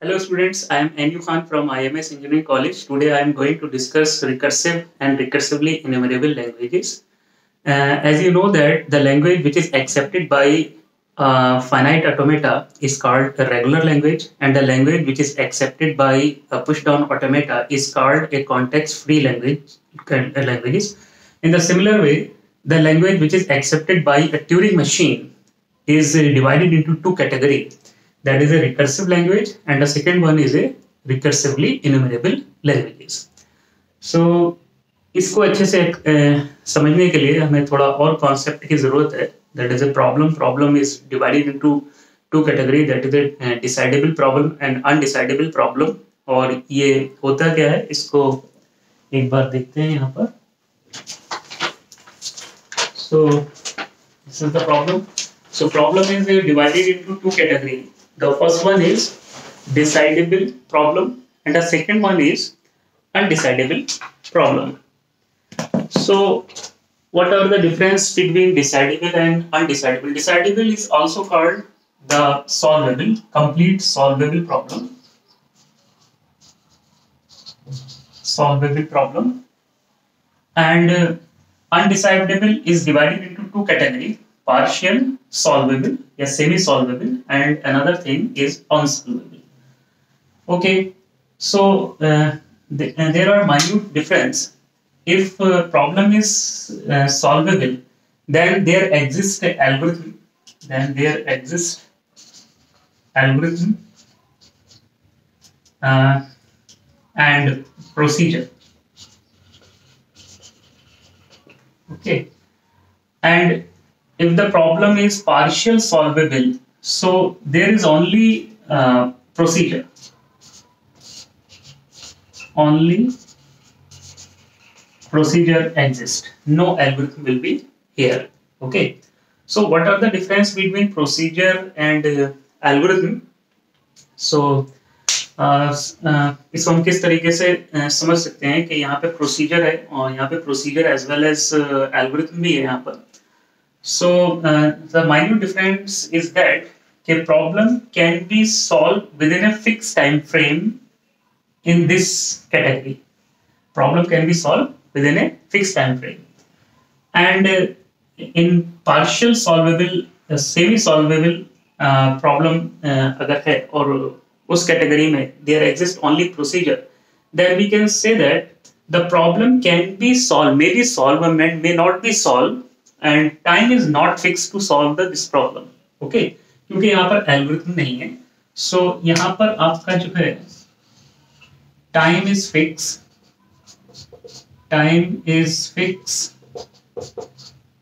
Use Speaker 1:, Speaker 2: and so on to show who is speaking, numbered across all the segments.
Speaker 1: Hello students, I am NU Khan from IMS Engineering College. Today I am going to discuss recursive and recursively enumerable languages. As you know that the language which is accepted by finite automata is called a regular language, and the language which is accepted by push-down automata is called a context-free languages. In the similar way, the language which is accepted by a Turing machine is divided into two categories. That is a recursive language, and the second one is a recursively enumerable languages. So इसको अच्छे से समझने के लिए हमें थोड़ा और concept की जरूरत है. That is a problem is divided into two category. That is a decidable problem and undecidable problem. और ये होता क्या है इसको एक बार देखते हैं यहाँ पर. सो this is the problem. So problem is divided into two categories. The first one is decidable problem and the second one is undecidable problem. So what are the difference between decidable and undecidable? Decidable is also called the solvable, complete solvable problem. Solvable problem. And undecidable is divided into two categories. Partial solvable या semi solvable and another thing is unsolvable. Okay, so there are minute difference. If problem is solvable, then there exists an algorithm. And procedure. Okay, and if the problem is partial solvable, so there is only procedure. Only procedure exists. No algorithm will be here. Okay. So what are the difference between procedure and algorithm? So इसको हम किस तरीके से समझ सकते हैं कि यहाँ पे प्रोसीजर है और यहाँ पे procedure as well as algorithm भी है यहाँ पर. So the minute difference is that a problem can be solved within a fixed time frame in this category. Problem can be solved within a fixed time frame. And in partial solvable, semi-solvable problem अगर है और उस category में there exists only procedure, then we can say that the problem can be solved, may be solved or may not be solved. And time is not fixed to solve this problem. Okay, क्योंकि यहाँ पर algorithm नहीं है. So यहाँ पर आपका जो है time is fixed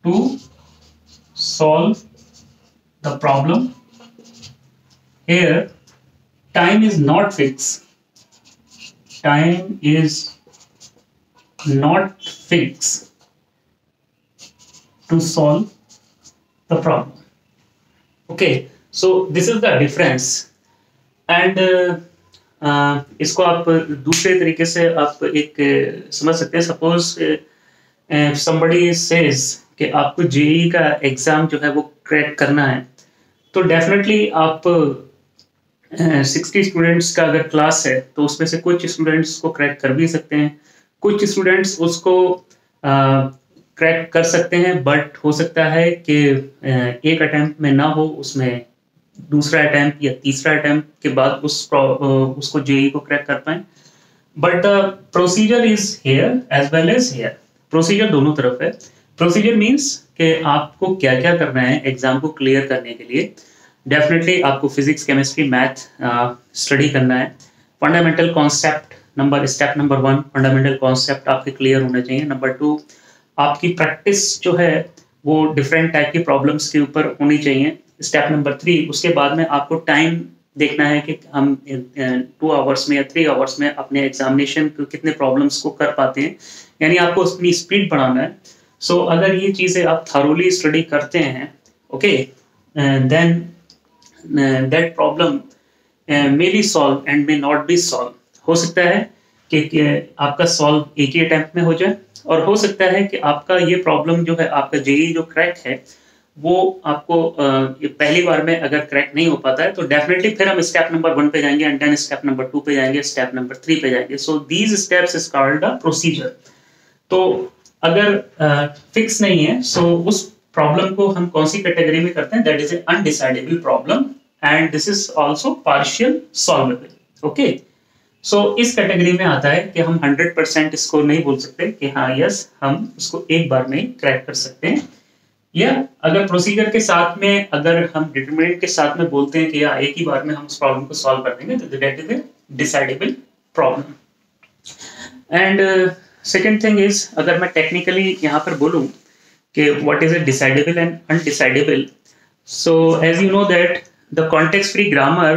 Speaker 1: to solve the problem. Here time is not fixed. Time is not fixed to solve the problem. Okay, so this is the difference. And इसको आप दूसरे तरीके से आप एक समझ सकते हैं. सपोज somebody says कि आपको जेईई का एग्जाम जो है वो क्रैक करना है, तो डेफिनेटली आप 60 स्टूडेंट्स का अगर क्लास है तो उसमें से कुछ स्टूडेंट्स को क्रैक कर भी सकते हैं, कुछ स्टूडेंट्स उसको क्रैक कर सकते हैं, बट हो सकता है कि एक अटेम्प्ट में ना हो, उसमें दूसरा अटेम्प्ट या तीसरा अटेम्प्ट के बाद उसको जेईई को क्रैक कर पाए. But procedure is here as well as here. Procedure दोनों तरफ है. प्रोसीजर मीन्स कि आपको क्या क्या करना है एग्जाम को क्लियर करने के लिए. डेफिनेटली आपको फिजिक्स, केमिस्ट्री, मैथ स्टडी करना है. Fundamental concept step number 1 fundamental concept आपके क्लियर होने चाहिए. नंबर 2 आपकी प्रैक्टिस जो है वो डिफरेंट टाइप की प्रॉब्लम्स के ऊपर होनी चाहिए. स्टेप नंबर 3 उसके बाद में आपको टाइम देखना है कि हम 2 आवर्स में या 3 आवर्स में अपने एग्जामिनेशन को कितने प्रॉब्लम्स को कर पाते हैं, यानी आपको अपनी स्पीड बढ़ाना है. सो अगर ये चीज़ें आप थरोली स्टडी करते हैं, okay, then that problem may be solve and may not be solve. हो सकता है कि आपका सॉल्व एक ही अटेम्प्ट में हो जाए, और हो सकता है कि आपका ये प्रॉब्लम जो है, आपका जेईई जो क्रैक है वो आपको पहली बार में अगर करेक्ट नहीं हो पाता है तो डेफिनेटली फिर हम स्टेप नंबर 1 पे जाएंगे एंड देन स्टेप नंबर 2 पे जाएंगे, स्टेप नंबर 3 पे जाएंगे. So these steps is called a procedure. तो अगर फिक्स नहीं है सो उस प्रॉब्लम को हम कौन सी कैटेगरी में करते हैं, that is a undecidable problem and this is also partial solvable. Okay, so इस कैटेगरी में आता है कि हम 100% इसको नहीं बोल सकते कि हाँ यस हम उसको एक बार में क्रैक कर सकते हैं, या अगर प्रोसीजर के साथ में अगर हम डिटरमिनेंट के साथ में बोलते हैं कि या एक ही बार में हम उस प्रॉब्लम को सॉल्व कर देंगे तो that is a decidable problem. And second thing is, अगर मैं टेक्निकली यहाँ पर बोलूँ कि what is a decidable and undecidable, so as you know that the context free grammar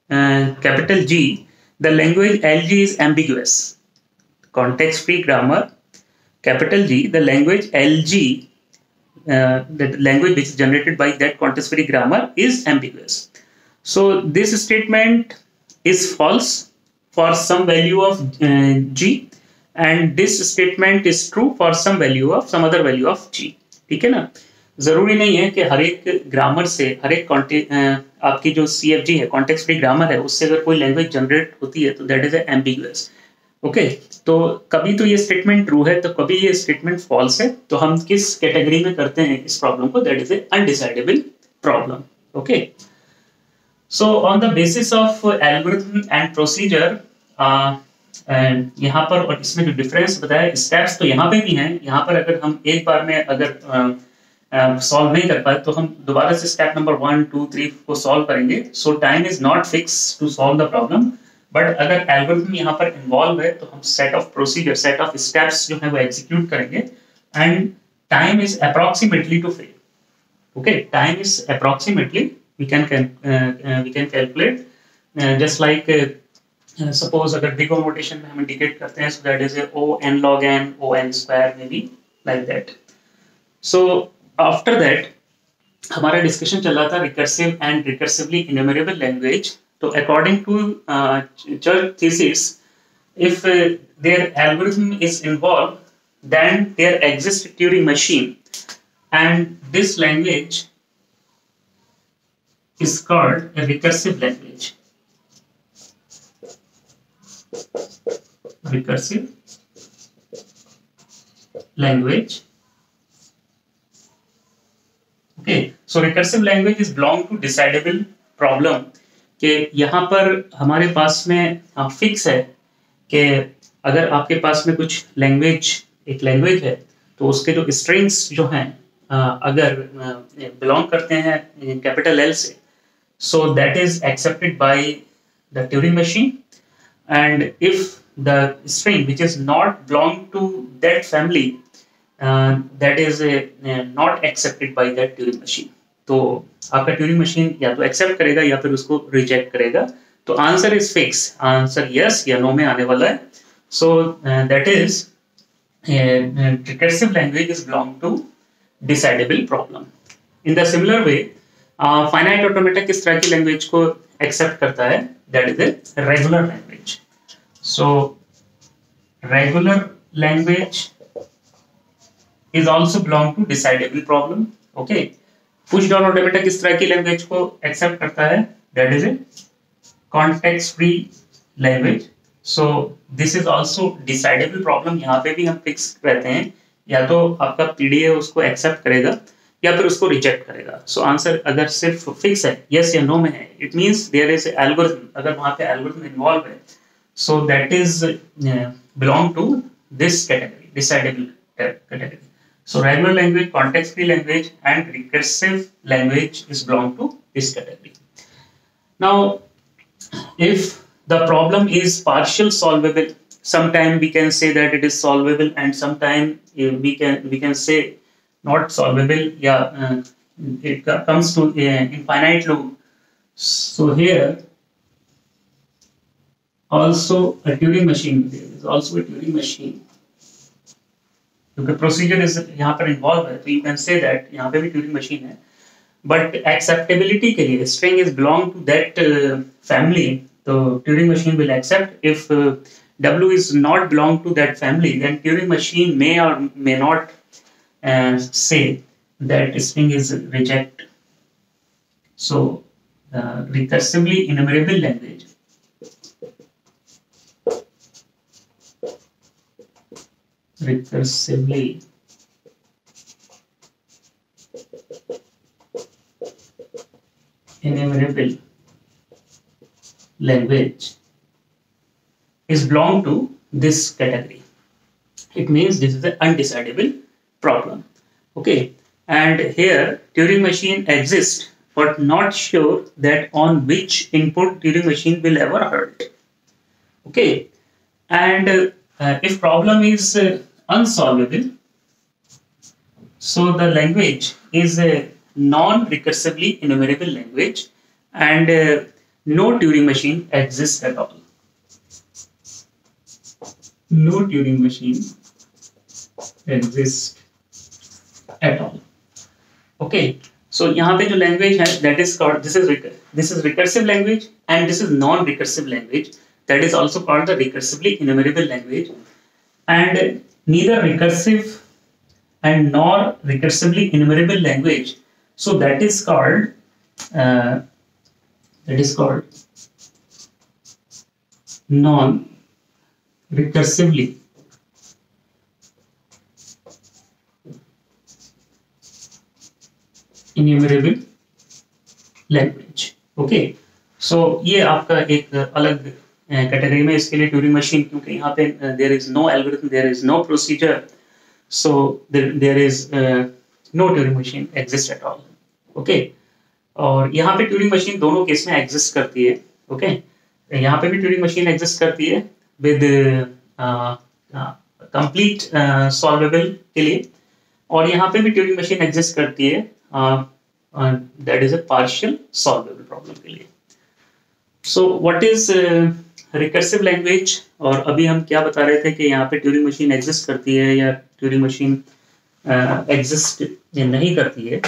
Speaker 1: capital G, the language LG is ambiguous. Context free grammar capital G, the language LG, the language which is generated by that context free grammar is ambiguous. So this statement is false for some value of G and this statement is true for some value of some other value of G. ठीक है ना. जरूरी नहीं है कि हर एक grammar से हर एक आपकी जो CFG है कॉन्टेक्स्ट फ्री ग्रामर है उससे अगर कोई लैंग्वेज जनरेट होती है तो दैट इज एम्बिगुअस. ओके, तो कभी तो ये स्टेटमेंट ट्रू है तो कभी ये स्टेटमेंट फॉल्स है. तो हम किस कैटेगरी में करते हैं इस प्रॉब्लम को, that is a undecidable problem. Okay, so on the basis of algorithm and procedure, यहाँ पर और इसमें जो डिफरेंस बताया, स्टेप्स तो यहाँ पे भी हैं. यहाँ पर अगर हम एक बार में अगर सॉल्व नहीं कर पाए तो हम दोबारा से स्टेप नंबर 1, 2, 3 को सॉल्व करेंगे. So time is not fix to solve the problem, but अगर एल्गोरिथम यहाँ पर इन्वॉल्व है तो हम set of procedure, set of steps जो है वो एग्जीक्यूट करेंगे and time is approximately to fail. Okay, time is approximately we can calculate just like suppose अगर बिग O नोटेशन में हम इंडिकेट करते हैं so that is O n log n O n square may be like that. So after that हमारा discussion चल रहा था recursive and recursively enumerable language. तो according to Church thesis, if there algorithm is involve then there exist Turing machine and this language is called a recursive language. Recursive language. Okay, so recursive language is belong to decidable problem. कि यहाँ पर हमारे पास में fix है कि अगर आपके पास में कुछ लैंग्वेज, एक लैंग्वेज है तो उसके जो स्ट्रिंग्स जो हैं अगर बिलोंग करते हैं कैपिटल L से, so that is accepted by the Turing machine. And if the string which is not belong to that family, that is not accepted by that Turing machine. तो आपका Turing machine या तो accept करेगा या फिर उसको reject करेगा. तो answer is fix, answer yes या नो में आने वाला है. So that is recursive language is belong to decidable problem. In the similar way finite automata किस तरह की लैंग्वेज को एक्सेप्ट करता है, that is a regular language. So regular language is also belong to decidable problem. Okay, push down automata किस तरह की language को एक्सेप्ट करता है, that is a context free language. So this is also decidable problem. यहाँ पे भी हम फिक्स रहते हैं, या तो आपका PDA उसको एक्सेप्ट करेगा या फिर उसको रिजेक्ट करेगा. सो आंसर अगर सिर्फ फिक्स है, यस या नो में है, it means there is algorithm. अगर वहाँ पे एल्गोरिथम इन्वॉल्व है, so that is belong to this category, decidable category. So regular language, context free language and recursive language is belong to this category. Now if the problem is partial solvable, sometime we can say that it is solvable and sometime we can say not solvable. Yeah, it comes to infinite loop. So here also a Turing machine, there is also a Turing machine. क्योंकि procedure is यहाँ पर involve है तो you can say that यहाँ पे भी Turing machine है. But acceptability के लिए string is belong to that family, तो Turing machine will accept. If W is not belong to that family, then Turing machine may or may not say that string is reject. So recursively enumerable language recursively enumerable language is belong to this category. It means this is an undecidable problem. Okay, and here Turing machine exists, but not sure that on which input Turing machine will ever halt. Okay, and if problem is unsolvable, so the language is a non-recursively enumerable language, and no Turing machine exists at all. No Turing machine exists at all. Okay, so यहाँ पे जो language है, that is called, this is recursive language, and this is non-recursive language, that is also called the recursively enumerable language. And neither recursive and nor recursively enumerable language, so that is called non-recursively enumerable language. Okay, so ये आपका एक अलग category में इसके लिए Turing machine, क्योंकि यहाँ पे there is no algorithm, there is no procedure, so there is no Turing machine exist at all. Okay, और यहाँ पे ट्यूरिंग मशीन दोनों केस में एग्जिस्ट करती है. ओके, यहाँ पे भी ट्यूरिंग मशीन एग्जिस्ट करती है विद कंप्लीट सॉल्वेबल के लिए, और यहाँ पे भी ट्यूरिंग मशीन एग्जिस्ट करती है that is a partial solvable problem के लिए. So what is recursive language, और अभी हम क्या बता रहे थे कि यहाँ पे ट्यूरिंग मशीन एग्जिस्ट करती है या ट्यूरिंग मशीन एग्जिस्ट नहीं करती है.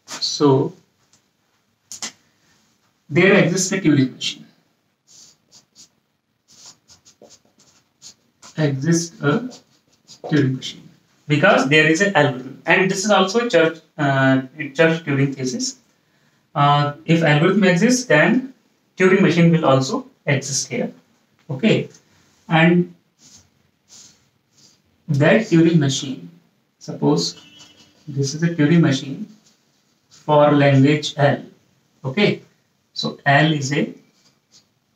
Speaker 1: सो there exists a Turing machine. Exists a Turing machine because there is an algorithm, and this is also a Church Turing thesis. If algorithm exists, then Turing machine will also exist here. Okay, and that Turing machine, suppose this is a Turing machine for language L. Okay. So L is a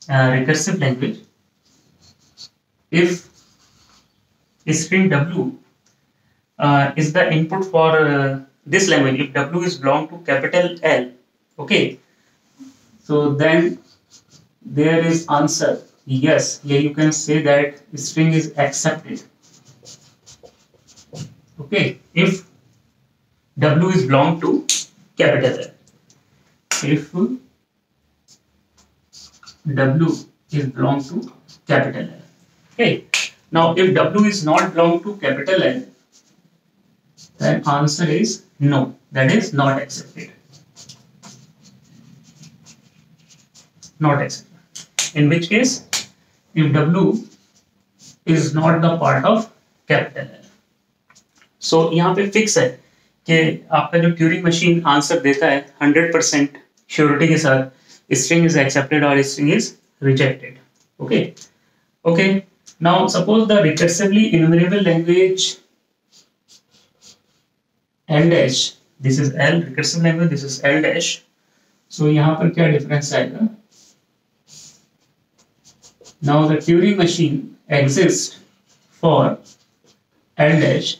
Speaker 1: recursive language. If string W is the input for this language, if W is belong to capital L, okay, so then there is answer yes. Here you can say that string is accepted. Okay, if W is belong to capital L. If W is belong to capital L. Okay. Now, if W is not belong to capital L, then answer is no. That is not accepted. Not accepted. In which case, if W is not the part of capital L. So यहाँ पे fix है कि आपका जो Turing machine answer देता है 100% surety के साथ string is accepted or string is rejected. Okay, okay. Now suppose the recursively enumerable language L dash, this is L recursive language, this is L dash. So यहाँ पर क्या difference आएगा? Now the Turing machine exists for L dash.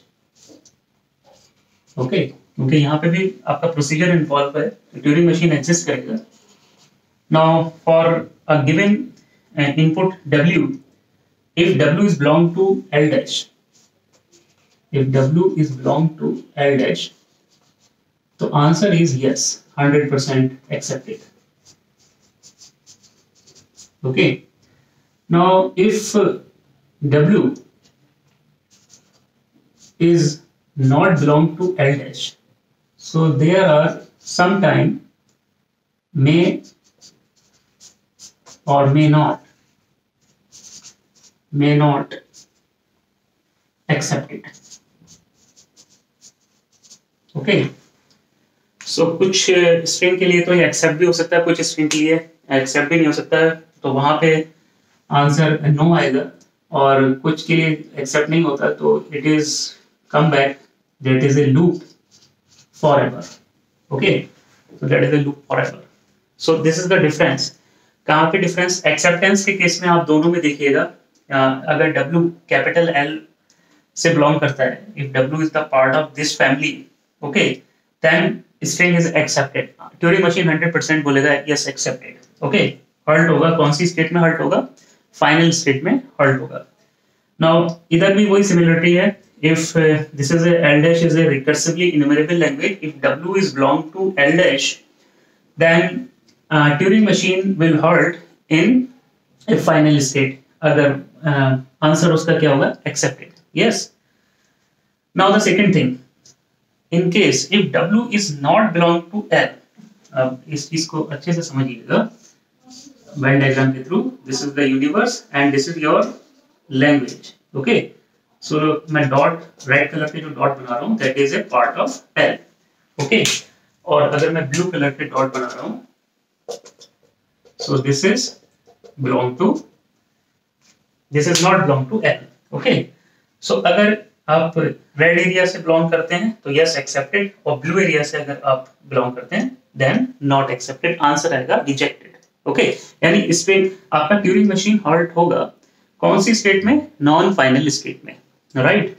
Speaker 1: Okay, क्योंकि यहाँ पे भी आपका procedure involve है, ट्यूरिंग मशीन एग्जिस्ट करेगा. Now for a given input W, if W is belong to L dash, if W is belong to L dash, the answer is yes, 100% accepted. Okay. Now if W is not belong to L dash, so there are sometime may or may not accept it. Okay. So कुछ string के लिए तो ये accept भी हो सकता है, कुछ स्ट्रिंग के लिए एक्सेप्ट भी नहीं हो सकता है, तो वहां पे आंसर नो आएगा। और कुछ के लिए एक्सेप्ट नहीं होता तो it is come back, that is A loop forever. Okay, so that is A loop forever. So this is the difference. कहाँ पे डिफरेंस? एक्सेप्टेंस के केस में आप दोनों में देखिएगा, अगर W कैपिटल L से बिलोंग करता है, if W is the part of this family, okay, then string is accepted. Turing machine 100% बोलेगा यस एक्सेप्टेड। ओके, हर्ट होगा कौन सी स्टेट में? हर्ट होगा फाइनल स्टेट में हर्ट होगा। नाउ इधर भी वही सिमिलरिटी है। If this is L dash is a recursively enumerable language, if W is belong to L dash, then Turing machine will halt in a final state। अगर answer उसका क्या होगा? Accepted. Yes. Now the second thing, in case if W is not belong to L, अब इस चीज को अच्छे से समझिएगा वेन डायग्राम के through. This is the universe and this is your language. Okay, so मैं डॉट, रेड कलर के जो डॉट बना रहा हूँ that is A part of L। Okay, और अगर मैं ब्लू कलर के डॉट बना रहा हूँ, so this is not belong to L। okay, so अगर आप रेड एरिया से बिलोंग करते हैं तो यस एक्सेप्टेड, और ब्लू एरिया से अगर आप बिलोंग करते हैं देन नॉट एक्सेप्टेड, आंसर आएगा रिजेक्टेड। ओके, यानी इसमें आपका ट्यूरिंग मशीन हॉल्ट होगा कौन सी स्टेट में? नॉन फाइनल स्टेट में, राइट।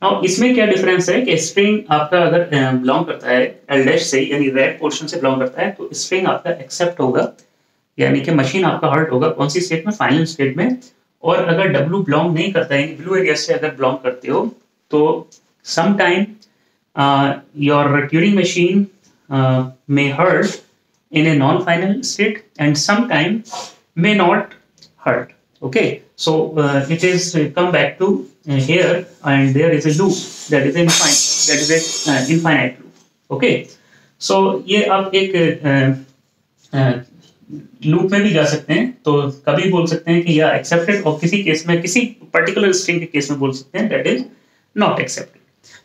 Speaker 1: नाउ इसमें क्या डिफरेंस है कि स्ट्रिंग आपका अगर बिलोंग करता है L डैश से, यानी रेड पोर्शन से बिलोंग करता है, तो स्ट्रिंग आपका एक्सेप्ट होगा, यानी कि मशीन आपका हर्ट होगा कौन सी स्टेट में? फाइनल स्टेट में। और अगर W बिलोंग नहीं करता है, ब्लू एरिया से अगर बिलोंग करते हो, तो some time your Turing machine may halt in a non-final state and sometime may not hurt। Okay, so it is come back to here, and there is a loop that is infinite, that is a infinite loop। Okay, so ये आप एक loop में भी जा सकते हैं, तो कभी बोल सकते हैं कि या एक्सेप्टेड, और किसी केस में, किसी पर्टिकुलर स्ट्रिंग के केस में बोल सकते हैं दैट इज नॉट एक्सेप्टेड।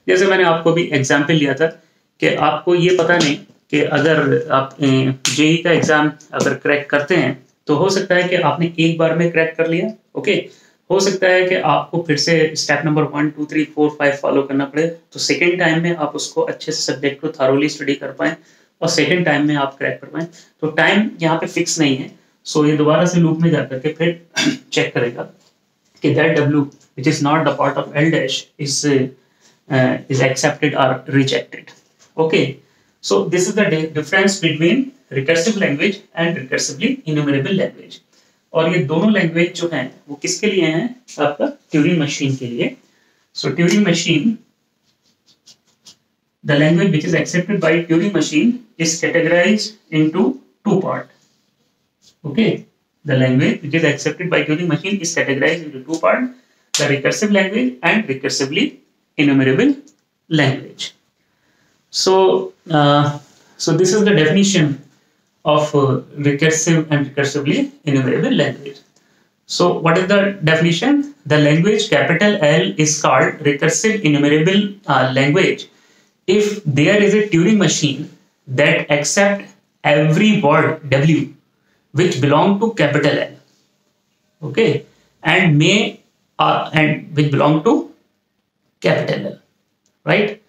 Speaker 1: जैसे मैंने आपको भी एग्जाम्पल लिया था कि आपको ये पता नहीं कि अगर आप जेई का एग्जाम अगर क्रैक करते हैं तो हो सकता है कि आपने एक बार में क्रैक कर लिया। ओके, हो सकता है कि आपको फिर से स्टेप नंबर 1 2 3 4 5 फॉलो करना पड़े, तो सेकेंड टाइम में आप उसको अच्छे से सब्जेक्ट को थॉरोली स्टडी कर पाए और सेकेंड टाइम में आप क्रैक कर पाए। तो टाइम यहाँ पे फिक्स नहीं है, सो ये दोबारा से लूप में जाकर के फिर चेक करेगा कि that W which is not the part of L dash is accepted or rejected। Okay, so this is the difference between recursive language and recursively enumerable language। और ये दोनों लैंग्वेज जो हैं वो किसके लिए हैं? आपका ट्यूरिंग मशीन के लिए। So Turing machine, the language which is accepted by Turing machine is categorized into two parts। Okay, the language which is accepted by Turing machine is categorized into two parts: the recursive language and recursively enumerable language। So this is the definition of recursive and recursively enumerable language। So what is the definition? The language capital L is called recursive enumerable language if there is a Turing machine that accept every word W which belong to capital L, okay, and may and which belong to capital L, right?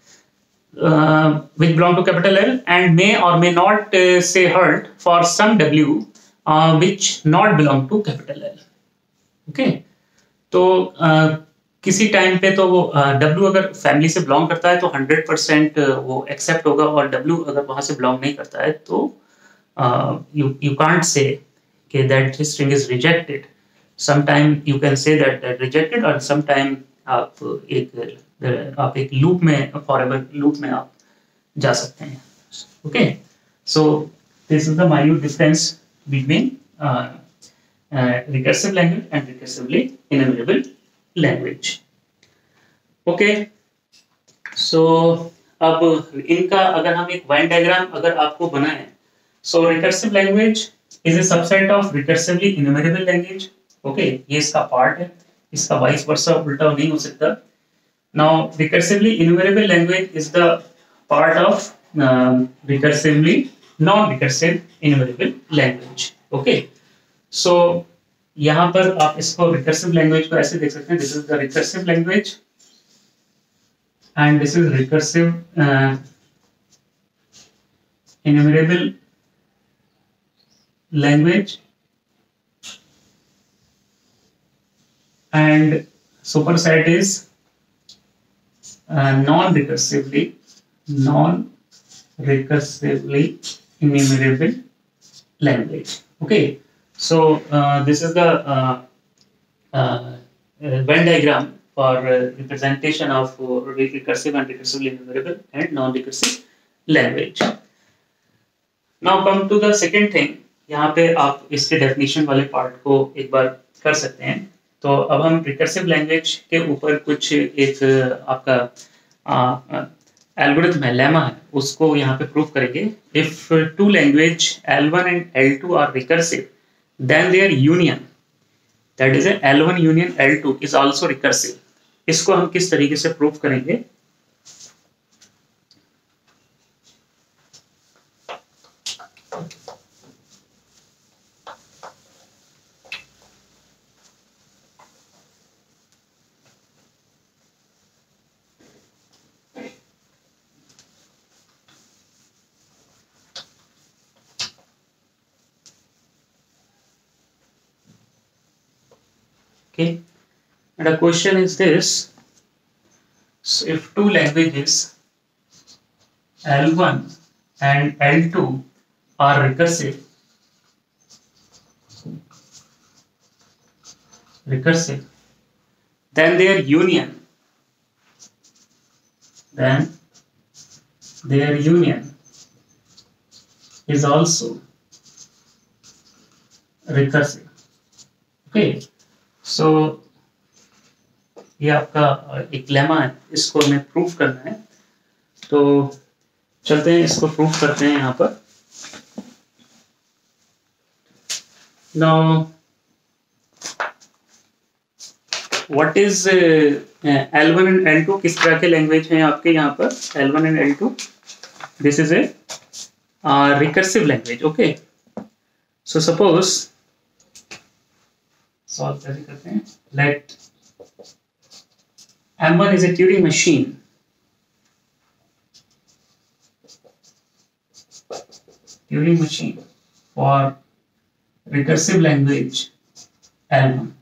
Speaker 1: Which belong to capital L and may or may not say hurt for some W which not belong to capital L। Okay, तो किसी time पे तो वो W अगर family से belong करता है तो 100% वो एक्सेप्ट होगा, और W अगर वहां से बिलोंग नहीं करता है तो you can't say कि that string is rejected। Sometime you can say that rejected, और sometime आप एक लूप में, फॉरएवर लूप में आप जा सकते हैं। Okay, so this is the minute difference between recursive language and recursively enumerable language. Okay, so अब इनका अगर हम एक वेन डायग्राम अगर आपको बनाएं, so recursive language is a subset of recursively enumerable language. Okay, ये इसका पार्ट है, इसका वाइस वर्सा उल्टा नहीं हो सकता। Now recursively enumerable language is the part of recursively non-recursive enumerable language. Okay, so यहाँ पर आप इसको recursive language को ऐसे देख सकते हैं, this is the recursive language and this is recursive enumerable language, and superset is non-recursively enumerable language. Okay, so this is the Venn diagram for representation of recursive and recursively enumerable and non-recursive language. Now come to the second thing. यहाँ पे आप इसके definition वाले part को एक बार कर सकते हैं. तो अब हम रिकर्सिव लैंग्वेज के ऊपर कुछ एक आपका एल्गोरिथम है, लेमा है, उसको यहाँ पे प्रूव करेंगे. If two language L1 and L2 are recursive, then their union, that is L1 union L2 is also recursive. इसको हम किस तरीके से प्रूव करेंगे? Okay, and the question is this: so if two languages L1 and L2 are recursive, then their union is also recursive. Okay, so ये आपका एक lemma है, इसको हमें प्रूफ करना है. तो चलते हैं, इसको प्रूफ करते हैं यहाँ पर. Now what is L1 and L2? किस तरह के लैंग्वेज हैं आपके यहाँ पर L1 and L2? This is a recursive language. Okay, so suppose solve कैसे करते हैं? Let M1 is a Turing machine. For recursive language L1.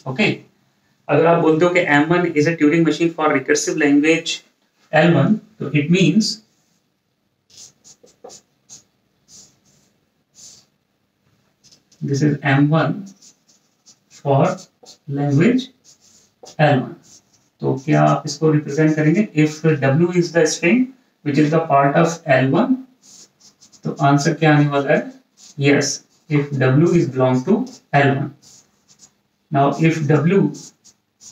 Speaker 1: Okay, अगर आप बोलते हो कि M1 is a Turing machine for recursive language L1, तो it means this is M1 for language L1. तो क्या आप इसको रिप्रेजेंट करेंगे? If W is the string which is the part of L1, तो आंसर क्या आने वाला है? Yes, if W is belong to L1. Now if W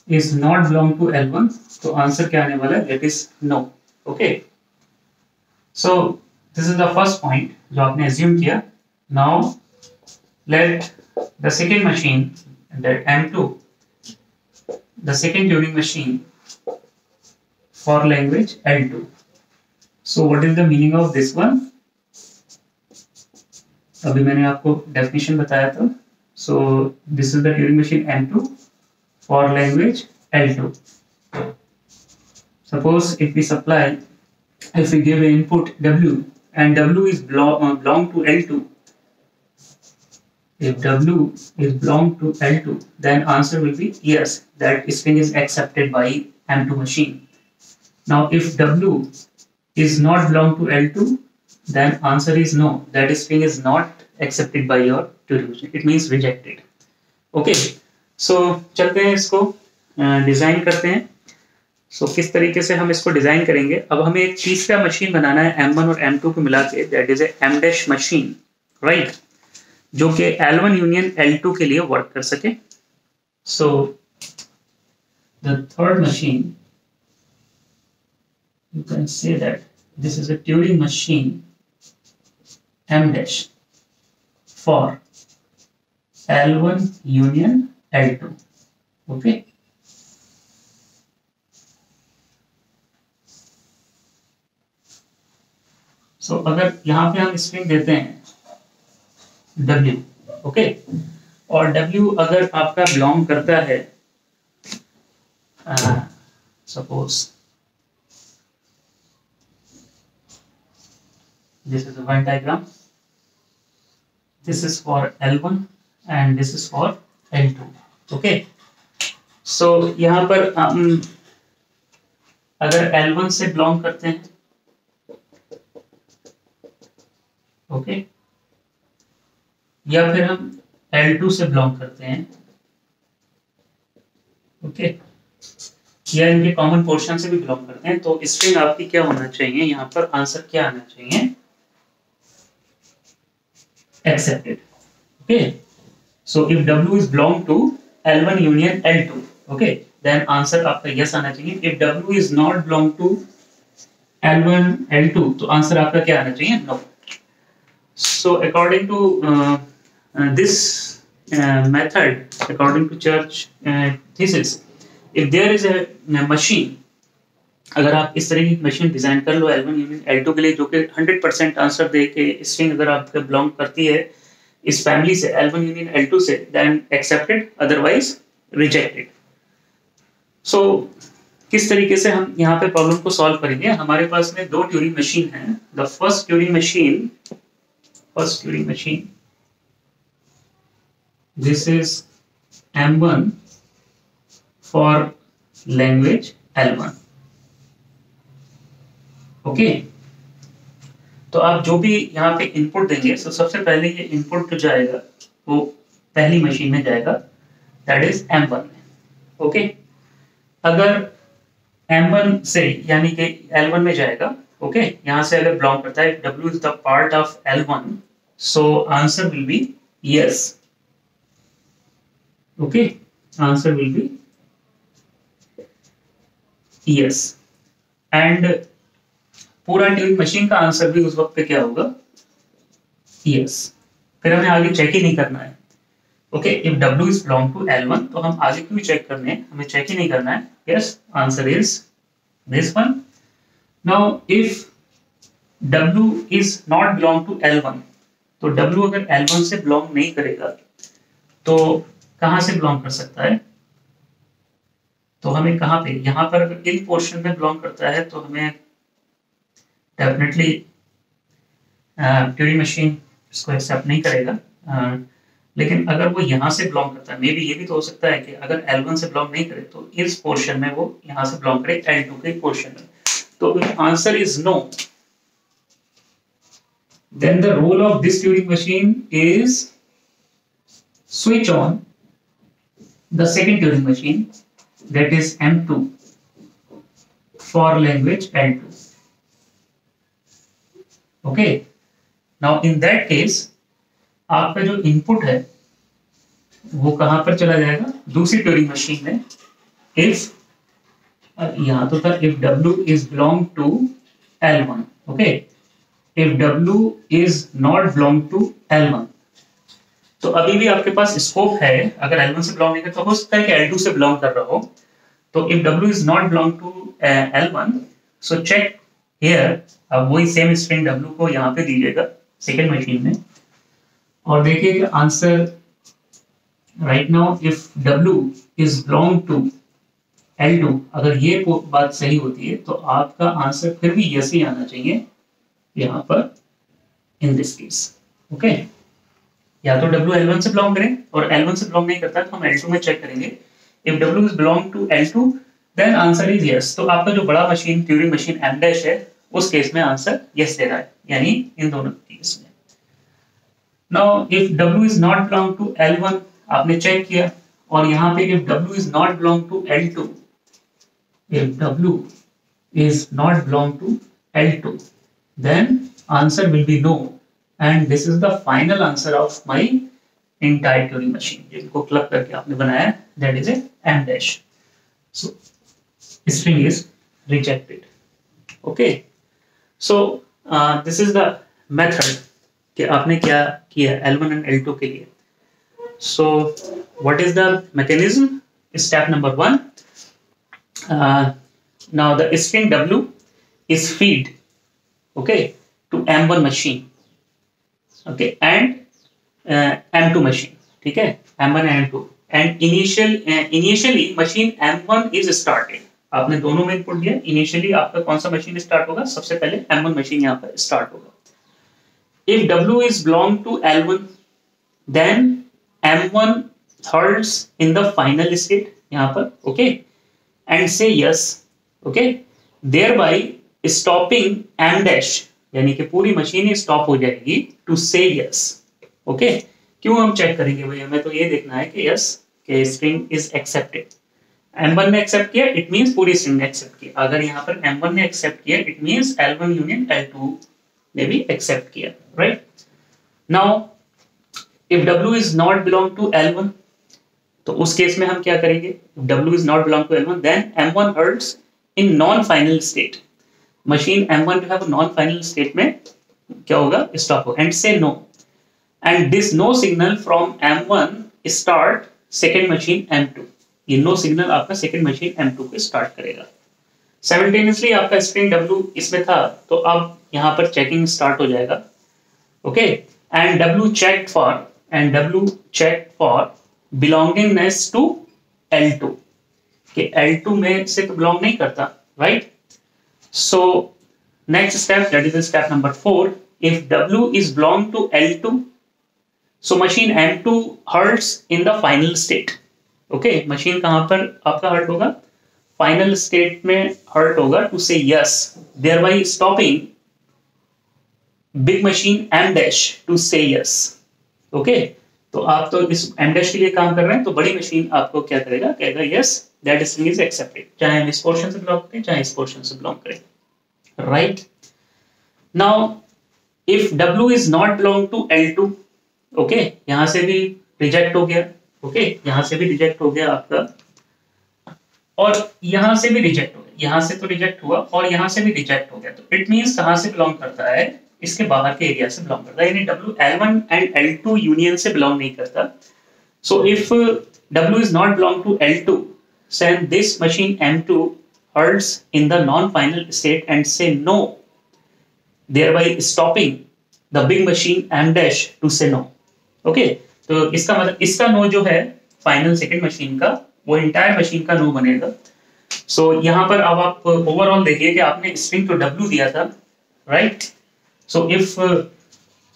Speaker 1: is not belong to L1, तो आंसर क्या आने वाला है? That is no. Okay, so this is the first point जो आपने assume किया. Now let the second machine, that M2, the second Turing machine for language L2. So what is the meaning of this one? अभी मैंने आपको definition बताया था. So this is the Turing machine M2 for language L2. Suppose if we give an input W and W is belong to L2. If W is belong to L2, then answer will be yes, that string is accepted by M2 machine. Now if W is not belong to L2, then answer is no, that string is not accepted by your Turing machine. It means rejected. Okay, so चलते हैं, इसको design करते हैं. So किस तरीके से हम इसको डिजाइन करेंगे? अब हमें एक तीसरा मशीन बनाना है M1 और M2 को मिला के, that is a M dash machine, right? जो कि L1 यूनियन L2 के लिए वर्क कर सके. So the third machine, you can say that this is a Turing machine M dash for L1 union L2. Okay, सो अगर यहाँ पे हम स्ट्रिंग देते हैं W, ओके, और W अगर आपका बिलोंग करता है suppose this is a Venn diagram, this is for L1 and this is for L2, okay. So यहाँ पर हम अगर L1 से बिलोंग करते हैं, ओके, या फिर हम L2 से बिलोंग करते हैं, ओके, या इनके कॉमन पोर्शन से भी बिलोंग करते हैं, तो स्ट्रिंग आपकी क्या होना चाहिए, यहाँ पर आंसर क्या आना चाहिए, accepted, okay. So if W is belong to L1 union L2, okay, then answer आपका yes आना चाहिए. If W is not belong to L1 L2, तो आंसर आपका क्या आना चाहिए, no. So according to this method, according to Church thesis, if there is a machine, अगर आप इस तरह की मशीन डिजाइन कर लो L1 यूनियन L2 के लिए, जो कि 100% आंसर दे के स्ट्रिंग अगर आपका बिलोंग करती है इस फैमिली से L1 यूनियन L2 से, देन एक्सेप्टेड, अदरवाइज रिजेक्टेड. सो किस तरीके से हम यहाँ पे प्रॉब्लम को सॉल्व करेंगे, हमारे पास में दो ट्यूरिंग मशीन है. The first Turing machine this is M1 for language L1, okay. तो आप जो भी यहाँ पे इनपुट देंगे, तो सबसे पहले ये इनपुट जो जाएगा वो पहली मशीन में जाएगा, दैट इज M1 में, ओके. अगर M1 से यानी कि L1 में जाएगा, ओके, यहाँ से अगर बिलोंग करता है, W is the part of L1, so answer will be yes, okay, answer will be yes. And पूरा ट्यूरिंग मशीन का आंसर भी उस वक्त पे क्या होगा, यस. फिर हमें आगे चेक ही नहीं करना है, okay. If W is belong to L1, तो हम आगे क्यों चेक करने हैं, हमें चेक ही नहीं करना है. Yes, answer is this one. Now if W is not belong to L1, तो W अगर L1 से बिलोंग नहीं करेगा तो कहां से बिलोंग कर सकता है, तो हमें कहां पे, यहां पर अगर इन पोर्शन में बिलोंग करता है तो हमें डेफिनेटली ट्यूरिंग मशीन इसको एक्सेप्ट नहीं करेगा. लेकिन अगर वो यहाँ से बिलोंग करता है, मे बी ये भी तो हो सकता है कि अगर L1 से बिलोंग नहीं करे तो इस पोर्शन में वो यहाँ से बिलोंग करे L2 के पोर्शन में. तो answer is no. Then the role of this Turing machine is switch on the second Turing machine, that is M2 for language L2. Okay. Now in that case आपका जो input है वो कहां पर चला जाएगा, दूसरी ट्यूरिंग मशीन में. इफ यहां तो था if W is belong to L1, okay. If W is not belong to L1, तो अभी भी आपके पास स्कोप है, अगर L1 से बिलोंग नहीं करता, हो सकता है कि L2 से बिलोंग कर रहा हो. तो if W is not belong to L1, so check here. अब वही सेम स्ट्रिंग W को यहाँ पे दीजिएगा सेकेंड मशीन में, और देखिए कि answer right now if W is belong to L2, अगर ये बात सही होती है तो आपका आंसर फिर भी यस ही आना चाहिए यहाँ पर इन दिस केस, ओके. या तो W L1 से बिलोंग करें, और L1 से बिलोंग नहीं करता तो हम L2 में चेक करेंगे. If W is belong to L2, then answer is yes. तो आपका जो बड़ा मशीन ट्यूरिंग मशीन M' है, उस केस में आंसर यस दे रहा है, यानी इन दोनों केस में. Now if W is not belong to L1, आपने चेक किया, और यहाँ पे if W is not belong to L2, if W is not belong to L2, then answer will be no, and this is the final answer of my entire Turing machine. जिनको club करके आपने बनाया, that is a M dash. So string is rejected. Okay. So this is the method कि आपने क्या किया L1 and L2 के लिए. So what is the mechanism? Step number 1. Now the string W is feed, okay, to M1 machine, okay, and M2 machine, ठीक है, M1 and M2, and initially machine M1 is started. आपने दोनों में input दिया, initially आपका कौन सा machine start होगा, सबसे पहले M1 मशीन यहाँ पर स्टार्ट होगा. If W is belong to L1, then M1 halts in the final state यहाँ पर, okay, and say yes, okay, thereby stopping M dash, यानी कि पूरी मशीन ही स्टॉप हो जाएगी to say yes, okay. क्यों हम चेक करेंगे भाई, हमें तो ये देखना है कि yes कि स्ट्रिंग इज एक्सेप्टेड. M1 ने एक्सेप्ट किया, इट मींस पूरी स्ट्रिंग ने एक्सेप्ट किया. अगर यहाँ पर M1 ने एक्सेप्ट किया, it means L1 union L2 ने भी एक्सेप्ट किया, right. Now if W is not belong to L1, तो उस केस में हम क्या करेंगे, W is not belong to L1, then M1 halts in non final state. Machine M1 जो है वो नॉन फाइनल स्टेट में क्या होगा, स्टॉप हो, and say no, and this no signal from M1 start second machine M2. ये no signal आपका second machine M2 पे स्टार्ट करेगा. साइमल्टेनियसली आपका स्ट्रिंग W इसमें था, तो अब यहाँ पर चेकिंग स्टार्ट हो जाएगा, okay. And W check for belongingness to L2, कि L2 में से तो बिलोंग नहीं करता, right. So next step, that is step number 4. If W is belong to L2, so machine M2 halts in the final state, okay. Machine कहां पर आपका hurt होगा, फाइनल स्टेट में हर्ट होगा to say yes, thereby stopping big machine M dash to say yes, okay. तो आप तो इस M dash के लिए काम कर रहे हैं, तो बड़ी मशीन आपको क्या करेगा, कहेगा yes that string is accepted, चाहे हम इस पोर्शन से बिलोंग करें चाहे इस पोर्शन से बिलोंग करें, right. Now if W is not belong to L2, okay, यहां से भी रिजेक्ट हो गया, ओके, यहां से भी रिजेक्ट हो गया आपका, और यहां से भी रिजेक्ट हो गया, यहां से तो रिजेक्ट हुआ और यहां से भी रिजेक्ट हो गया. तो इट मींस कहां से बिलोंग करता है, इसके बाहर के एरिया से बिलोंग करता है, यानी W L1 and L2 union से बिलोंग नहीं करता. So if W is not belong to L2, then this machine M2 halts in the non-final state and say no, thereby stopping the big machine M dash to say no, okay. तो इसका मतलब इसका no जो है final second machine का, वो entire machine का no बनेगा. सो यहां पर अब आप ओवरऑल देखिए कि आपने स्ट्रिंग तो W दिया था, right. So if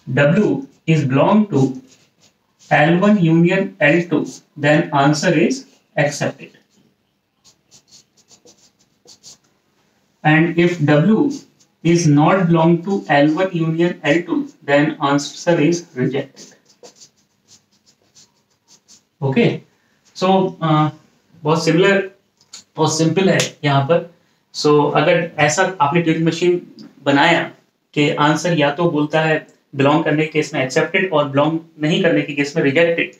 Speaker 1: W is belong to L1 union L2, then answer is accepted. And if W is not belong to L1 union L2, then answer is rejected. Okay. So बहुत similar, बहुत simple है यहाँ पर. सो अगर ऐसा आपने Turing machine बनाया कि आंसर या तो बोलता है बिलोंग करने के केस में एक्सेप्टेड और बिलोंग नहीं करने के केस में rejected,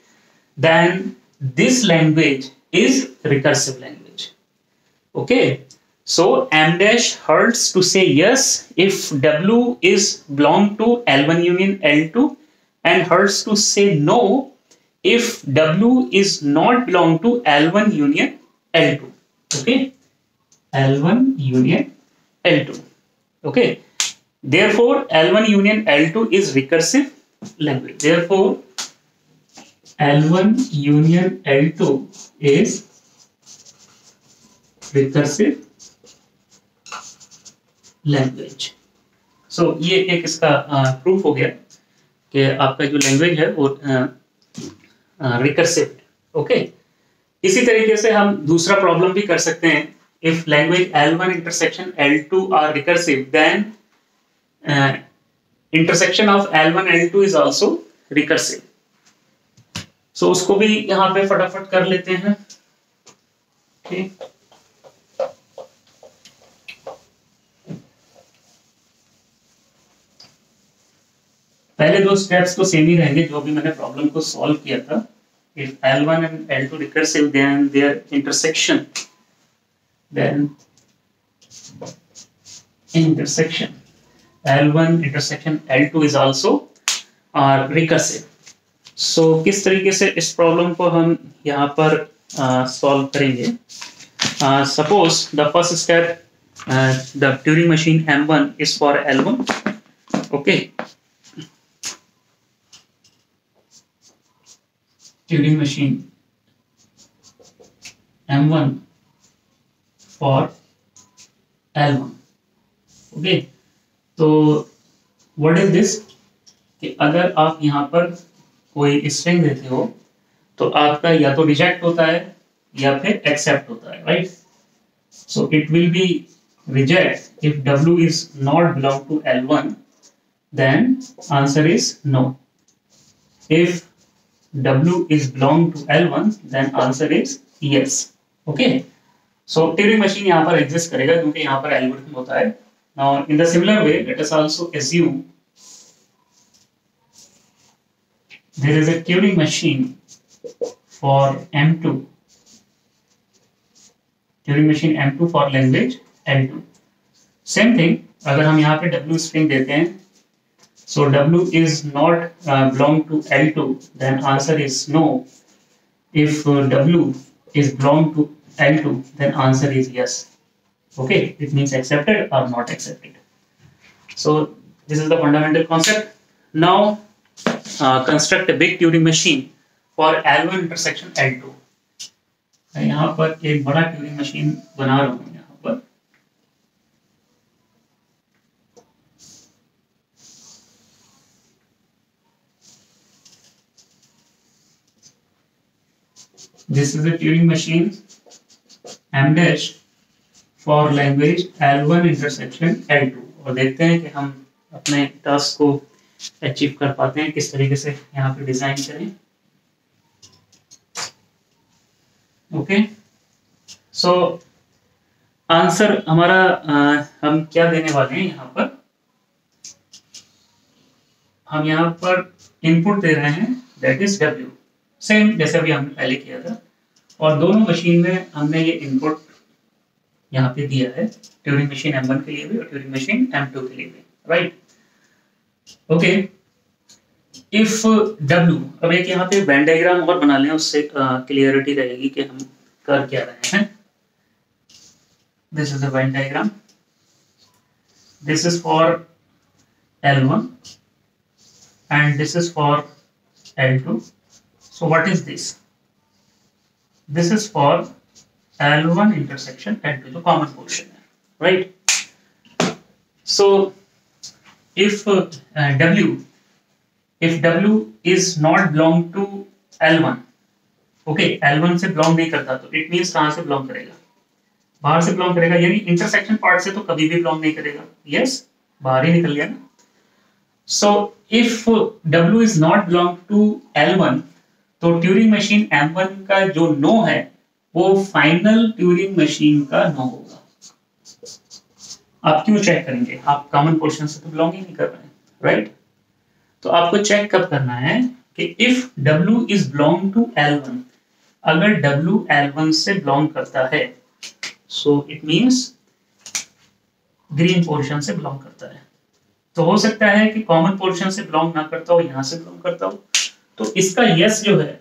Speaker 1: then this language is recursive language, okay. So M dash halts to say yes if W is belong to L1 union L2, and halts to say no if W is not belong to L1 union L2, okay. L1 union L2, okay. Therefore L1 union L2 is recursive language. Therefore L1 union L2 is recursive language. So ये एक इसका proof हो गया कि आपका जो language है वो रिकर्सिव, ओके. इसी तरीके से हम दूसरा प्रॉब्लम भी कर सकते हैं. If language L1 intersection L2 are recursive, then intersection of L1 L2 is also recursive. So उसको भी यहाँ पे फटाफट कर लेते हैं, ठीक. पहले दो स्टेप्स तो सेम ही रहेंगे जो भी मैंने प्रॉब्लम को सॉल्व किया था. If L1 and L2 recursive, then their intersection L1 intersection L2 is also recursive. So किस तरीके से इस प्रॉब्लम को हम यहाँ पर सॉल्व करेंगे. Suppose the first step, the Turing machine M1 is for L1, okay, Turing machine M1 for L1। Okay, तो व्हाट इज दिस कि अगर आप यहाँ पर कोई स्ट्रिंग देते हो तो आपका या तो रिजेक्ट होता है या फिर एक्सेप्ट होता है, right? So it will be reject if W is not belong to L1, then answer is no. If W is belong to L1, then answer is yes. Okay, so Turing machine यहाँ पर exist करेगा क्योंकि यहाँ पर algorithm होता है। Now in the similar way, let us also assume there is a Turing machine for M2, Turing machine M2 for language L2। Same thing, अगर हम यहाँ पे W string देते हैं, so W is not belong to L2, then answer is no. If W is belong to L2, then answer is yes. Okay, it means accepted or not accepted. So this is the fundamental concept. Now construct a big Turing machine for L1 intersection L2। मैं यहाँ पर एक बड़ा Turing machine बना रहा हूँ यहाँ पर। This is a Turing machine M dash for language L1 intersection L2। और देखते हैं कि हम अपने टास्क को अचीव कर पाते हैं किस तरीके से यहाँ पे डिजाइन करें। ओके, सो आंसर हमारा हम क्या देने वाले हैं यहाँ पर, हम यहाँ पर इनपुट दे रहे हैं दैट इज W, सेम जैसे अभी हमने पहले किया था। और दोनों मशीन में हमने ये इनपुट यहाँ पे दिया है, ट्यूरिंग मशीन M1 के लिए भी और ट्यूरिंग मशीन M2 के लिए भी, राइट? ओके, इफ W, अब एक यहाँ पे वेन डायग्राम और बना लें, उससे क्लियरिटी रहेगी कि हम कर क्या रहे हैं। This is the Venn diagram, this is for L1 and this is for L2. So what is this? This is for L1 intersection L2, जो common portion है, right? So if W is not belong to L1, okay, L1 से belong नहीं करता तो it means कहाँ से belong करेगा? बाहर से belong करेगा, यानी intersection part से तो कभी भी belong नहीं करेगा। Yes, बाहर ही निकल गया ना। So if W is not belong to L1, तो ट्यूरिंग मशीन M1 का जो नो है वो फाइनल ट्यूरिंग मशीन का नो होगा। आप क्यों चेक करेंगे? आप कॉमन पोर्शन से तो बिलोंग ही नहीं कर रहे हैं, राइट? तो आपको चेक कब करना है कि if W is belong to L1, अगर W L1 से बिलोंग करता है so it means green portion से बिलोंग करता है। तो हो सकता है कि कॉमन पोर्शन से बिलोंग ना करता हो, यहां से बिलोंग करता हो, तो इसका यस जो है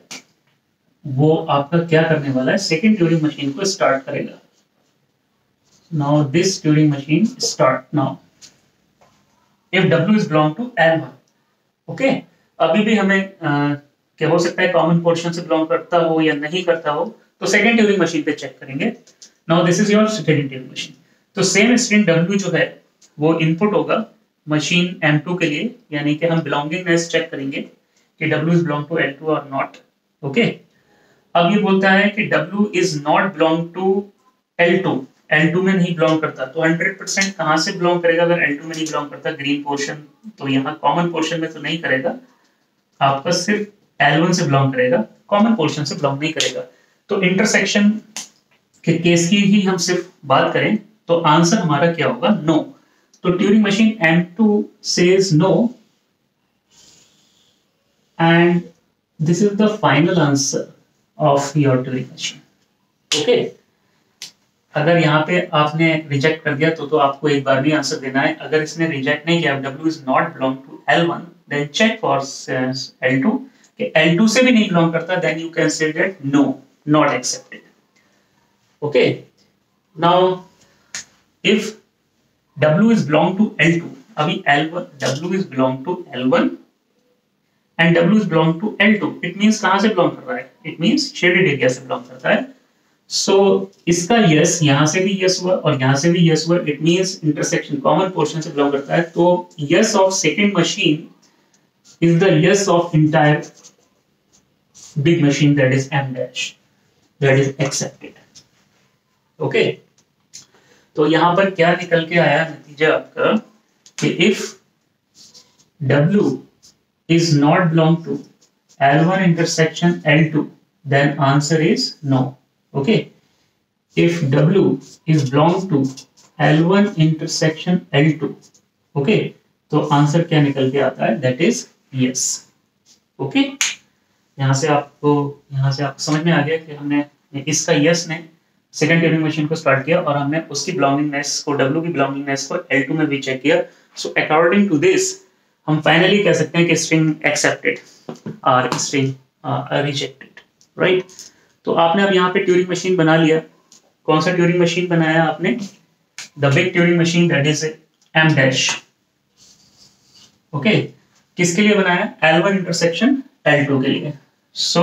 Speaker 1: वो आपका क्या करने वाला है, सेकंड ट्यूरिंग मशीन को स्टार्ट करेगा। Now this Turing machine start now if W is belong to L1। Okay, अभी भी हमें क्या हो सकता है कॉमन पोर्शन से बिलोंग करता हो या नहीं करता हो, तो सेकंड ट्यूरिंग मशीन पे चेक करेंगे। Now this is your second Turing machine. तो सेम स्ट्रिंग W जो है वो इनपुट होगा मशीन M2 के लिए, यानी कि हम बिलोंगिंगनेस चेक करेंगे कि W is belong to L2 or not। Okay, अब ये बोलता है कि W is not belong to L2, L2 में नहीं बिलोंग करता, तो 100% कहां से बिलोंग करेगा? अगर L2 में नहीं बिलोंग करता ग्रीन पोर्शन, तो यहाँ कॉमन पोर्शन में तो नहीं करेगा, आपका सिर्फ L1 से बिलोंग करेगा, कॉमन पोर्शन से बिलोंग नहीं करेगा। तो इंटरसेक्शन के केस की ही हम सिर्फ बात करें तो आंसर हमारा क्या होगा? नो। तो Turing machine M2 says no and this is the final answer of your Turing machine। okay, अगर यहाँ पे आपने रिजेक्ट कर दिया तो आपको एक बार भी आंसर देना है। अगर इसने रिजेक्ट नहीं किया, W is not belong to L1, then check for L2 कि L2 से भी नहीं बिलोंग करता, then you can say that no, not accepted। okay, now if W is belong to L2, अभी L1 W is belong to L1 and W is belong to L2. It means कहाँ से belong कर रहा है? It means shaded area से belong करता है. So इसका yes यहाँ से भी yes हुआ और यहाँ से भी yes हुआ. It means intersection common portion से belong करता है. तो yes of second machine is the yes of entire big machine, that is M dash, that is accepted. Okay. तो यहाँ पर क्या निकल के आया नतीजा आपका कि if W is not belong to L1 intersection L2, then answer is no. Okay. If W is belong to L1 intersection L2, okay, तो आंसर क्या निकल के आता है? That is yes. Okay. यहाँ से आपको समझ में आ गया कि हमने इसका yes ने सेकेंड ट्यूरिंग मशीन को स्टार्ट किया और हमने उसकी बिलोंगिंगनेस को, W की बिलोंगिंगनेस को L2 में भी चेक किया. सो अकॉर्डिंग टू दिस हम फाइनली कह सकते हैं कि स्ट्रिंग एक्सेप्टेड और स्ट्रिंग रिजेक्टेड. राइट. तो आपने अब यहाँ पे ट्यूरिंग मशीन बना लिया. कौन सा ट्यूरिंग मशीन बनाया आपने? The big Turing machine, that is M dash. Okay. किसके लिए बनाया? L1 इंटरसेक्शन L2 के लिए. सो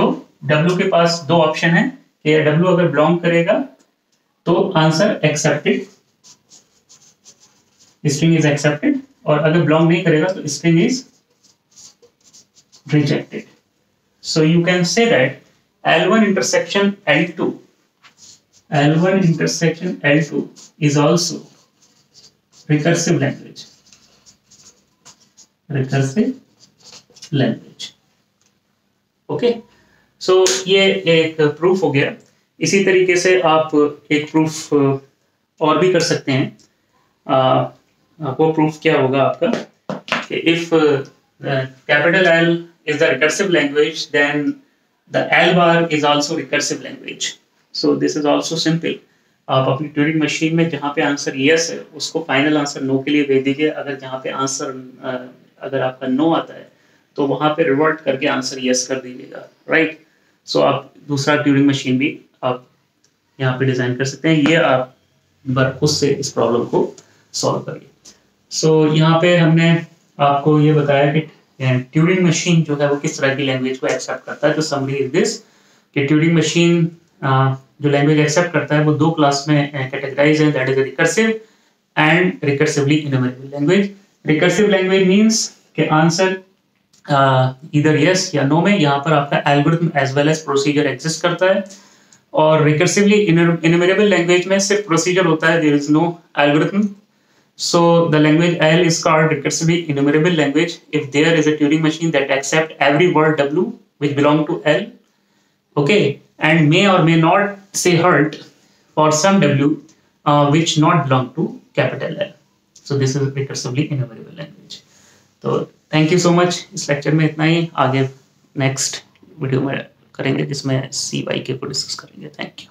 Speaker 1: W के पास दो ऑप्शन है कि W अगर बिलोंग करेगा तो answer accepted, string is accepted, और अगर बिलोंग नहीं करेगा तो string is rejected. So you can say that L1 intersection L2 is also recursive language. Okay. So ये एक प्रूफ हो गया. इसी तरीके से आप एक प्रूफ और भी कर सकते हैं. वो प्रूफ क्या होगा आपका कि if capital L is the recursive language, then the L bar is also recursive language. So this is also simple. आप अपनी ट्यूरिंग मशीन में जहाँ पे आंसर yes है उसको फाइनल आंसर नो के लिए भेज दीजिए. अगर जहाँ पे आंसर अगर आपका नो आता है तो वहाँ पे रिवर्ट करके आंसर yes कर दीजिएगा. राइट. सो आप दूसरा ट्यूरिंग मशीन भी आप यहाँ पे डिजाइन कर सकते हैं. ये आप बार खुद से इस प्रॉब्लम को सॉल्व करिए. सो यहाँ पे हमने आपको ये बताया कि ट्यूरिंग मशीन जो है वो किस तरह की लैंग्वेज को एक्सेप्ट करता है. तो समरी इज दिस कि ट्यूरिंग मशीन जो लैंग्वेज एक्सेप्ट करता है वो दो क्लास में कैटेगराइज है, that is recursive and recursively enumerable language. Recursive language means कि आंसर इधर यस या नो में यहाँ पर आपका algorithm as well as procedure exist करता है. और रिकर्सिवली इन्यूमरेबल लैंग्वेज में सिर्फ प्रोसीजर होता है, there is no algorithm. So the language L is called recursively enumerable language if there is a Turing machine that accepts every word W which belong to L, okay, and may or may not say halt for some W which not belong to capital L. So this is recursively enumerable language. तो thank you so much. इस lecture में इतना ही. आगे next video में करेंगे जिसमें CYK को discuss करेंगे. Thank you.